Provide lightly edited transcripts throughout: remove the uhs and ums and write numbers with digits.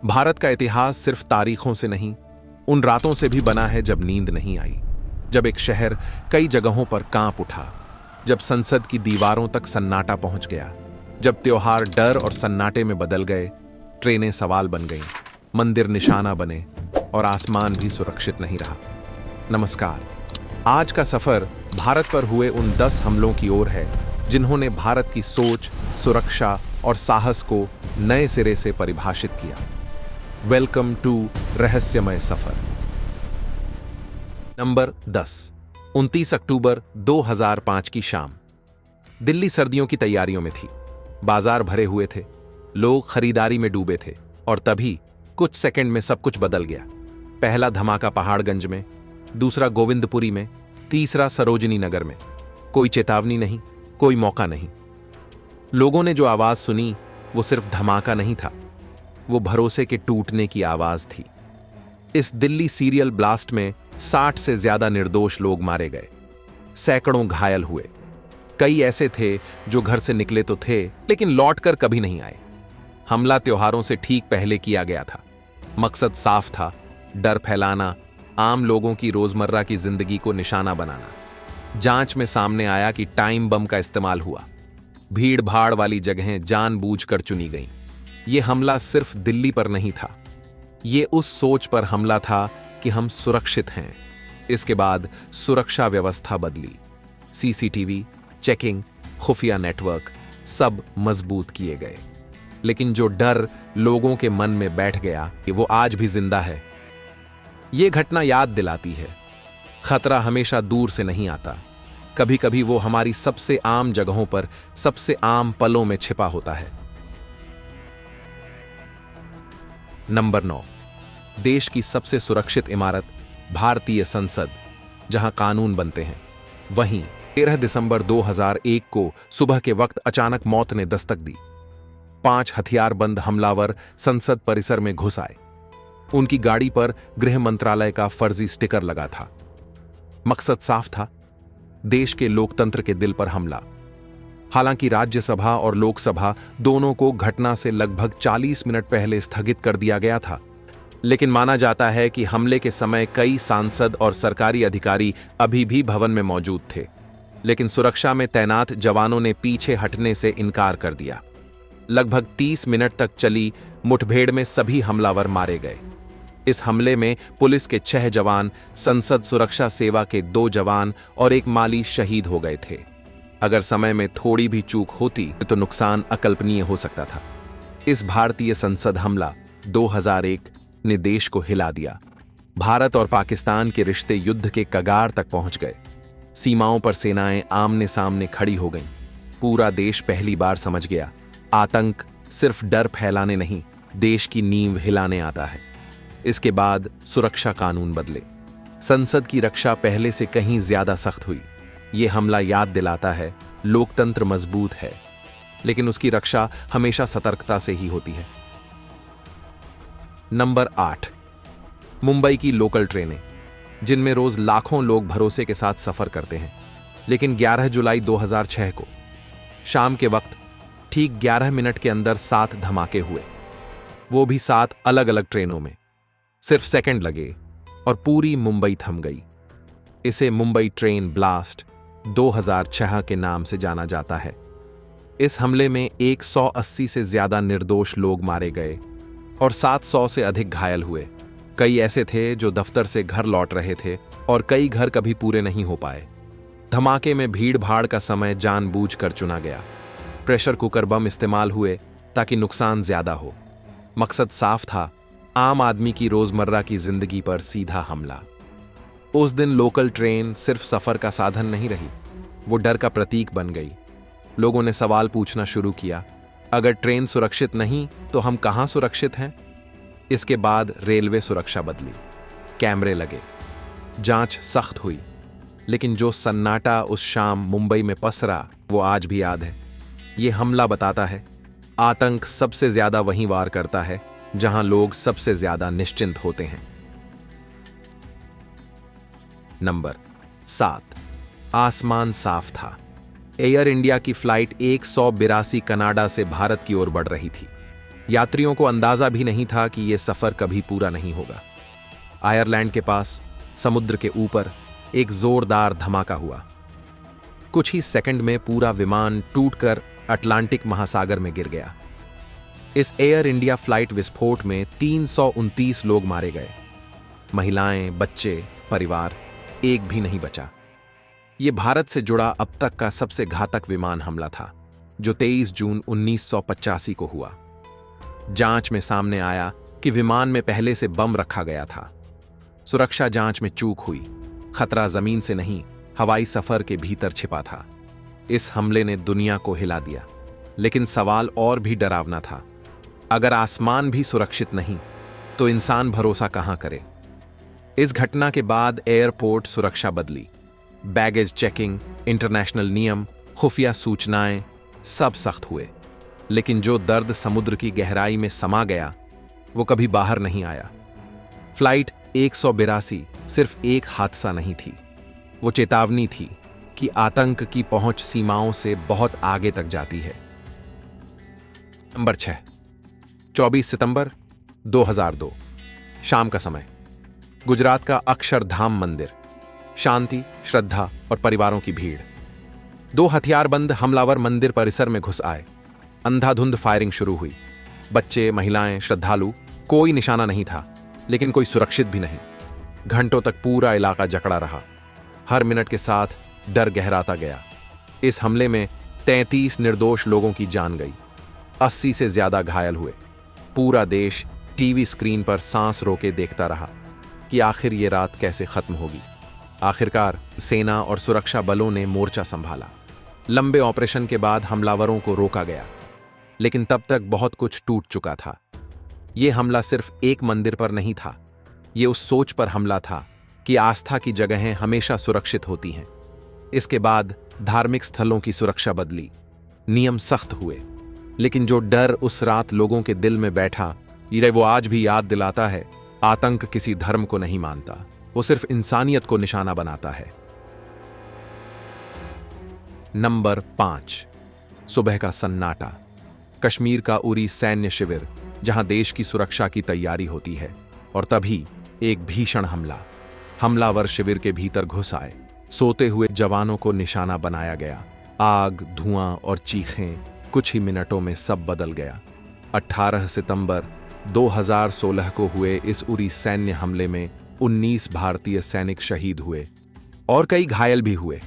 भारत का इतिहास सिर्फ तारीखों से नहीं, उन रातों से भी बना है जब नींद नहीं आई, जब एक शहर कई जगहों पर कांप उठा, जब संसद की दीवारों तक सन्नाटा पहुंच गया, जब त्योहार डर और सन्नाटे में बदल गए, ट्रेनें सवाल बन गईं, मंदिर निशाना बने और आसमान भी सुरक्षित नहीं रहा। नमस्कार। आज का सफर भारत पर हुए उन 10 हमलों की ओर है जिन्होंने भारत की सोच, सुरक्षा और साहस को नए सिरे से परिभाषित किया। वेलकम टू रहस्यमय सफर। नंबर 10। 29 अक्टूबर 2005 की शाम। दिल्ली सर्दियों की तैयारियों में थी। बाजार भरे हुए थे, लोग खरीदारी में डूबे थे और तभी कुछ सेकंड में सब कुछ बदल गया। पहला धमाका पहाड़गंज में, दूसरा गोविंदपुरी में, तीसरा सरोजनी नगर में। कोई चेतावनी नहीं, कोई मौका नहीं। लोगों ने जो आवाज सुनी वो सिर्फ धमाका नहीं था, वो भरोसे के टूटने की आवाज थी। इस दिल्ली सीरियल ब्लास्ट में 60 से ज्यादा निर्दोष लोग मारे गए, सैकड़ों घायल हुए। कई ऐसे थे जो घर से निकले तो थे लेकिन लौटकर कभी नहीं आए। हमला त्योहारों से ठीक पहले किया गया था। मकसद साफ था, डर फैलाना, आम लोगों की रोजमर्रा की जिंदगी को निशाना बनाना। जांच में सामने आया कि टाइम बम का इस्तेमाल हुआ। भीड़ भाड़ वाली जगहें जानबूझकर चुनी गईं। यह हमला सिर्फ दिल्ली पर नहीं था, यह उस सोच पर हमला था कि हम सुरक्षित हैं। इसके बाद सुरक्षा व्यवस्था बदली। सीसीटीवी, चेकिंग, खुफिया नेटवर्क सब मजबूत किए गए। लेकिन जो डर लोगों के मन में बैठ गया वो आज भी जिंदा है। यह घटना याद दिलाती है, खतरा हमेशा दूर से नहीं आता। कभी कभी वो हमारी सबसे आम जगहों पर, सबसे आम पलों में छिपा होता है। नंबर 9। देश की सबसे सुरक्षित इमारत भारतीय संसद, जहां कानून बनते हैं। वहीं 13 दिसंबर 2001 को सुबह के वक्त अचानक मौत ने दस्तक दी। 5 हथियारबंद हमलावर संसद परिसर में घुस आए। उनकी गाड़ी पर गृह मंत्रालय का फर्जी स्टिकर लगा था। मकसद साफ था, देश के लोकतंत्र के दिल पर हमला। हालांकि राज्यसभा और लोकसभा दोनों को घटना से लगभग 40 मिनट पहले स्थगित कर दिया गया था, लेकिन माना जाता है कि हमले के समय कई सांसद और सरकारी अधिकारी अभी भी भवन में मौजूद थे। लेकिन सुरक्षा में तैनात जवानों ने पीछे हटने से इनकार कर दिया। लगभग 30 मिनट तक चली मुठभेड़ में सभी हमलावर मारे गए। इस हमले में पुलिस के 6 जवान, संसद सुरक्षा सेवा के 2 जवान और एक माली शहीद हो गए थे। अगर समय में थोड़ी भी चूक होती तो नुकसान अकल्पनीय हो सकता था। इस भारतीय संसद हमला 2001 ने देश को हिला दिया। भारत और पाकिस्तान के रिश्ते युद्ध के कगार तक पहुंच गए। सीमाओं पर सेनाएं आमने सामने खड़ी हो गईं। पूरा देश पहली बार समझ गया, आतंक सिर्फ डर फैलाने नहीं, देश की नींव हिलाने आता है। इसके बाद सुरक्षा कानून बदले। संसद की रक्षा पहले से कहीं ज्यादा सख्त हुई। यह हमला याद दिलाता है, लोकतंत्र मजबूत है, लेकिन उसकी रक्षा हमेशा सतर्कता से ही होती है। नंबर 8। मुंबई की लोकल ट्रेनें, जिनमें रोज लाखों लोग भरोसे के साथ सफर करते हैं। लेकिन 11 जुलाई 2006 को शाम के वक्त ठीक 11 मिनट के अंदर 7 धमाके हुए, वो भी 7 अलग अलग ट्रेनों में। सिर्फ सेकंड लगे और पूरी मुंबई थम गई। इसे मुंबई ट्रेन ब्लास्ट 2006 के नाम से जाना जाता है। इस हमले में 180 से ज्यादा निर्दोष लोग मारे गए और 700 से अधिक घायल हुए। कई ऐसे थे जो दफ्तर से घर लौट रहे थे और कई घर कभी पूरे नहीं हो पाए। धमाके में भीड़ भाड़ का समय जानबूझकर चुना गया। प्रेशर कुकर बम इस्तेमाल हुए ताकि नुकसान ज्यादा हो। मकसद साफ था, आम आदमी की रोजमर्रा की जिंदगी पर सीधा हमला। उस दिन लोकल ट्रेन सिर्फ सफर का साधन नहीं रही, वो डर का प्रतीक बन गई। लोगों ने सवाल पूछना शुरू किया, अगर ट्रेन सुरक्षित नहीं तो हम कहां सुरक्षित हैं? इसके बाद रेलवे सुरक्षा बदली, कैमरे लगे, जांच सख्त हुई। लेकिन जो सन्नाटा उस शाम मुंबई में पसरा वो आज भी याद है। ये हमला बताता है, आतंक सबसे ज्यादा वहीं वार करता है जहां लोग सबसे ज्यादा निश्चिंत होते हैं। नंबर 7। आसमान साफ था। एयर इंडिया की फ्लाइट 182 कनाडा से भारत की ओर बढ़ रही थी। यात्रियों को अंदाजा भी नहीं था कि यह सफर कभी पूरा नहीं होगा। आयरलैंड के पास समुद्र के ऊपर एक जोरदार धमाका हुआ। कुछ ही सेकंड में पूरा विमान टूटकर अटलांटिक महासागर में गिर गया। इस एयर इंडिया फ्लाइट विस्फोट में 329 लोग मारे गए। महिलाएं, बच्चे, परिवार, एक भी नहीं बचा। यह भारत से जुड़ा अब तक का सबसे घातक विमान हमला था, जो 23 जून 1985 को हुआ। जांच में सामने आया कि विमान में पहले से बम रखा गया था। सुरक्षा जांच में चूक हुई। खतरा जमीन से नहीं, हवाई सफर के भीतर छिपा था। इस हमले ने दुनिया को हिला दिया, लेकिन सवाल और भी डरावना था। अगर आसमान भी सुरक्षित नहीं, तो इंसान भरोसा कहां करे? इस घटना के बाद एयरपोर्ट सुरक्षा बदली। बैगेज चेकिंग, इंटरनेशनल नियम, खुफिया सूचनाएं सब सख्त हुए। लेकिन जो दर्द समुद्र की गहराई में समा गया, वो कभी बाहर नहीं आया। फ्लाइट 182 सिर्फ एक हादसा नहीं थी, वो चेतावनी थी कि आतंक की पहुंच सीमाओं से बहुत आगे तक जाती है। नंबर 6, 24 सितंबर 2002, शाम का समय। गुजरात का अक्षरधाम मंदिर। शांति, श्रद्धा और परिवारों की भीड़। 2 हथियारबंद हमलावर मंदिर परिसर में घुस आए। अंधाधुंध फायरिंग शुरू हुई। बच्चे, महिलाएं, श्रद्धालु, कोई निशाना नहीं था, लेकिन कोई सुरक्षित भी नहीं। घंटों तक पूरा इलाका जकड़ा रहा। हर मिनट के साथ डर गहराता गया। इस हमले में 33 निर्दोष लोगों की जान गई। 80 से ज्यादा घायल हुए। पूरा देश टीवी स्क्रीन पर सांस रोके देखता रहा कि आखिर ये रात कैसे खत्म होगी। आखिरकार सेना और सुरक्षा बलों ने मोर्चा संभाला। लंबे ऑपरेशन के बाद हमलावरों को रोका गया, लेकिन तब तक बहुत कुछ टूट चुका था। यह हमला सिर्फ एक मंदिर पर नहीं था, यह उस सोच पर हमला था कि आस्था की जगहें हमेशा सुरक्षित होती हैं। इसके बाद धार्मिक स्थलों की सुरक्षा बदली, नियम सख्त हुए, लेकिन जो डर उस रात लोगों के दिल में बैठा, ये वो आज भी याद दिलाता है, आतंक किसी धर्म को नहीं मानता, वो सिर्फ इंसानियत को निशाना बनाता है। नंबर 5, सुबह का सन्नाटा। कश्मीर का उरी सैन्य शिविर, जहां देश की सुरक्षा की तैयारी होती है, और तभी एक भीषण हमलावर शिविर के भीतर घुस आए। सोते हुए जवानों को निशाना बनाया गया। आग, धुआं और चीखें, कुछ ही मिनटों में सब बदल गया। 18 सितंबर 2016 को हुए इस उरी सैन्य हमले में 19 भारतीय सैनिक शहीद हुए और कई घायल भी हुए।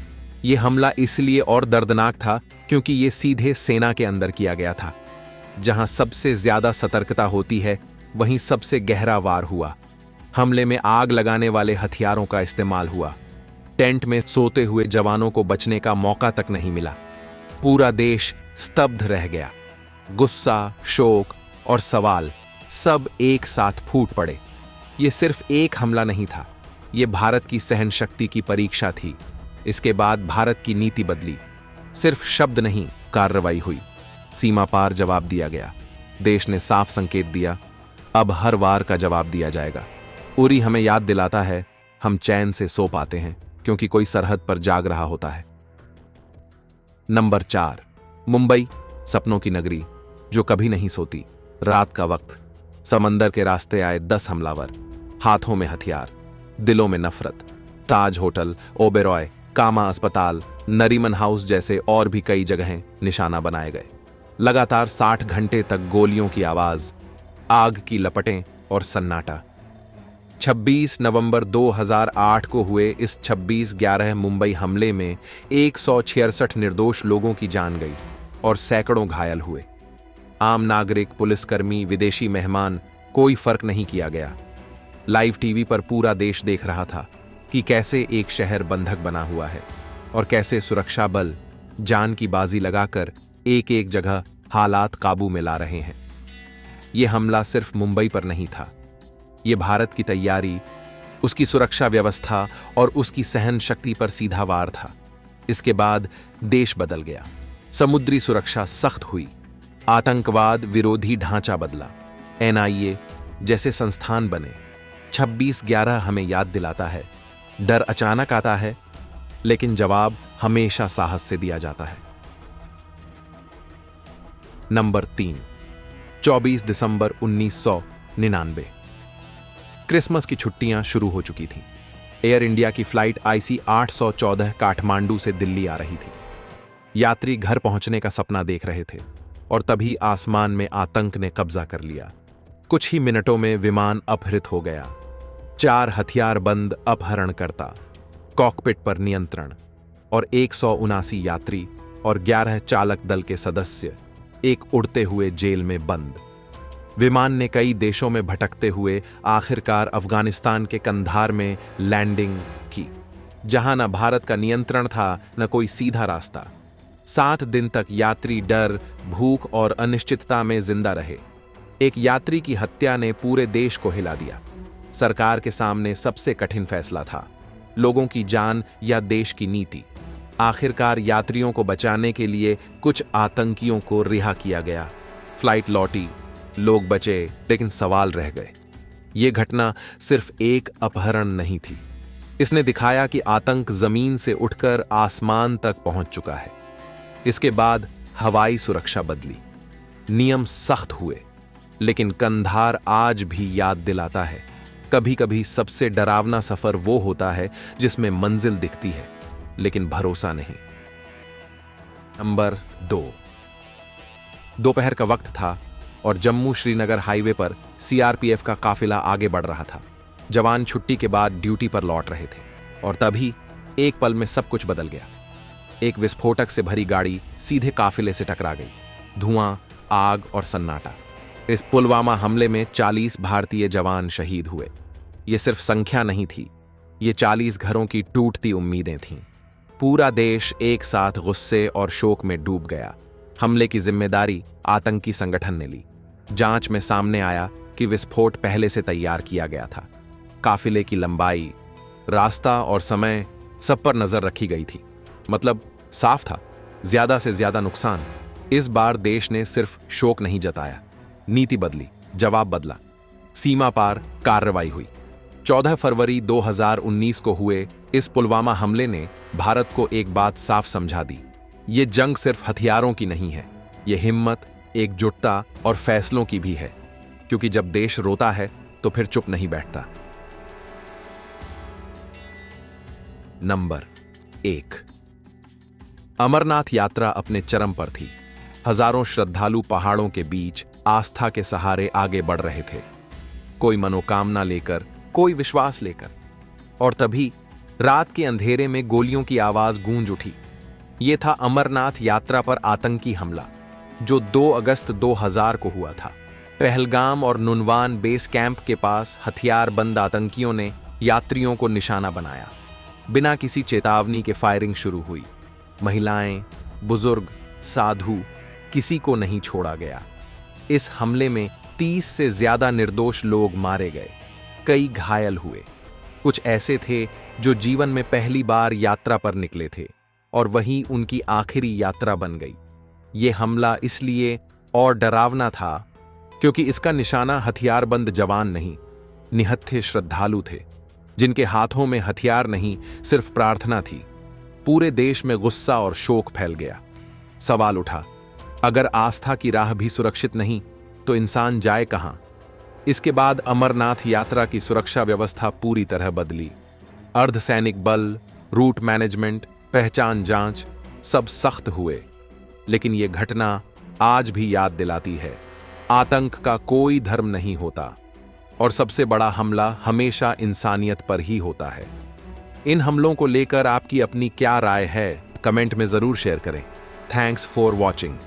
यह हमला इसलिए और दर्दनाक था क्योंकि यह सीधे सेना के अंदर किया गया था। जहां सबसे ज्यादा सतर्कता होती है, वहीं सबसे गहरा वार हुआ। हमले में आग लगाने वाले हथियारों का इस्तेमाल हुआ। टेंट में सोते हुए जवानों को बचने का मौका तक नहीं मिला। पूरा देश स्तब्ध रह गया। गुस्सा, शोक और सवाल सब एक साथ फूट पड़े। यह सिर्फ एक हमला नहीं था, यह भारत की सहनशक्ति की परीक्षा थी। इसके बाद भारत की नीति बदली। सिर्फ शब्द नहीं, कार्रवाई हुई। सीमा पार जवाब दिया गया। देश ने साफ संकेत दिया, अब हर वार का जवाब दिया जाएगा। उरी हमें याद दिलाता है, हम चैन से सो पाते हैं क्योंकि कोई सरहद पर जाग रहा होता है। नंबर 4, मुंबई, सपनों की नगरी जो कभी नहीं सोती। रात का वक्त, समंदर के रास्ते आए 10 हमलावर, हाथों में हथियार, दिलों में नफरत। ताज होटल, ओबेरॉय, कामा अस्पताल, नरीमन हाउस जैसे और भी कई जगहें निशाना बनाए गए। लगातार 60 घंटे तक गोलियों की आवाज, आग की लपटें और सन्नाटा। 26 नवंबर 2008 को हुए इस 26/11 मुंबई हमले में 166 निर्दोष लोगों की जान गई और सैकड़ों घायल हुए। आम नागरिक, पुलिसकर्मी, विदेशी मेहमान, कोई फर्क नहीं किया गया। लाइव टीवी पर पूरा देश देख रहा था कि कैसे एक शहर बंधक बना हुआ है और कैसे सुरक्षा बल जान की बाजी लगाकर एक एक जगह हालात काबू में ला रहे हैं। यह हमला सिर्फ मुंबई पर नहीं था, यह भारत की तैयारी, उसकी सुरक्षा व्यवस्था और उसकी सहन शक्ति पर सीधा वार था। इसके बाद देश बदल गया। समुद्री सुरक्षा सख्त हुई, आतंकवाद विरोधी ढांचा बदला, NIA जैसे संस्थान बने। 26/11 हमें याद दिलाता है, डर अचानक आता है, लेकिन जवाब हमेशा साहस से दिया जाता है। नंबर 3, 24 दिसंबर 1999। क्रिसमस की छुट्टियां शुरू हो चुकी थीं। एयर इंडिया की फ्लाइट IC 814 काठमांडू से दिल्ली आ रही थी। यात्री घर पहुंचने का सपना देख रहे थे और तभी आसमान में आतंक ने कब्जा कर लिया। कुछ ही मिनटों में विमान अपहृत हो गया। 4 हथियारबंद अपहरणकर्ता, कॉकपिट पर नियंत्रण और 179 यात्री और 11 चालक दल के सदस्य एक उड़ते हुए जेल में बंद। विमान ने कई देशों में भटकते हुए आखिरकार अफगानिस्तान के कंधार में लैंडिंग की, जहां न भारत का नियंत्रण था न कोई सीधा रास्ता। 7 दिन तक यात्री डर, भूख और अनिश्चितता में जिंदा रहे। एक यात्री की हत्या ने पूरे देश को हिला दिया। सरकार के सामने सबसे कठिन फैसला था, लोगों की जान या देश की नीति। आखिरकार यात्रियों को बचाने के लिए कुछ आतंकियों को रिहा किया गया। फ्लाइट लौटी, लोग बचे, लेकिन सवाल रह गए। यह घटना सिर्फ एक अपहरण नहीं थी, इसने दिखाया कि आतंक जमीन से उठकर आसमान तक पहुंच चुका है। इसके बाद हवाई सुरक्षा बदली, नियम सख्त हुए, लेकिन कंधार आज भी याद दिलाता है, कभी कभी सबसे डरावना सफर वो होता है जिसमें मंजिल दिखती है लेकिन भरोसा नहीं। नंबर 2। दोपहर का वक्त था और जम्मू श्रीनगर हाईवे पर CRPF का काफिला आगे बढ़ रहा था। जवान छुट्टी के बाद ड्यूटी पर लौट रहे थे और तभी एक पल में सब कुछ बदल गया। एक विस्फोटक से भरी गाड़ी सीधे काफिले से टकरा गई। धुआं, आग और सन्नाटा। इस पुलवामा हमले में 40 भारतीय जवान शहीद हुए। ये सिर्फ संख्या नहीं थी, ये 40 घरों की टूटती उम्मीदें थीं। पूरा देश एक साथ गुस्से और शोक में डूब गया। हमले की जिम्मेदारी आतंकी संगठन ने ली। जांच में सामने आया कि विस्फोट पहले से तैयार किया गया था। काफिले की लंबाई, रास्ता और समय सब पर नजर रखी गई थी। मतलब साफ था, ज्यादा से ज्यादा नुकसान। इस बार देश ने सिर्फ शोक नहीं जताया, नीति बदली, जवाब बदला। सीमा पार कार्रवाई हुई। 14 फरवरी 2019 को हुए इस पुलवामा हमले ने भारत को एक बात साफ समझा दी, ये जंग सिर्फ हथियारों की नहीं है, ये हिम्मत, एकजुटता और फैसलों की भी है। क्योंकि जब देश रोता है तो फिर चुप नहीं बैठता। नंबर 1। अमरनाथ यात्रा अपने चरम पर थी। हजारों श्रद्धालु पहाड़ों के बीच आस्था के सहारे आगे बढ़ रहे थे, कोई मनोकामना लेकर, कोई विश्वास लेकर। और तभी रात के अंधेरे में गोलियों की आवाज गूंज उठी। यह था अमरनाथ यात्रा पर आतंकी हमला, जो 2 अगस्त 2000 को हुआ था। पहलगाम और नुनवान बेस कैंप के पास हथियारबंद आतंकियों ने यात्रियों को निशाना बनाया। बिना किसी चेतावनी के फायरिंग शुरू हुई। महिलाएं, बुजुर्ग, साधु, किसी को नहीं छोड़ा गया। इस हमले में 30 से ज्यादा निर्दोष लोग मारे गए, कई घायल हुए। कुछ ऐसे थे जो जीवन में पहली बार यात्रा पर निकले थे और वहीं उनकी आखिरी यात्रा बन गई। ये हमला इसलिए और डरावना था क्योंकि इसका निशाना हथियारबंद जवान नहीं, निहत्थे श्रद्धालु थे, जिनके हाथों में हथियार नहीं, सिर्फ प्रार्थना थी। पूरे देश में गुस्सा और शोक फैल गया। सवाल उठा, अगर आस्था की राह भी सुरक्षित नहीं तो इंसान जाए कहां? इसके बाद अमरनाथ यात्रा की सुरक्षा व्यवस्था पूरी तरह बदली। अर्धसैनिक बल, रूट मैनेजमेंट, पहचान जांच, सब सख्त हुए। लेकिन यह घटना आज भी याद दिलाती है, आतंक का कोई धर्म नहीं होता और सबसे बड़ा हमला हमेशा इंसानियत पर ही होता है। इन हमलों को लेकर आपकी अपनी क्या राय है, कमेंट में जरूर शेयर करें। Thanks for watching.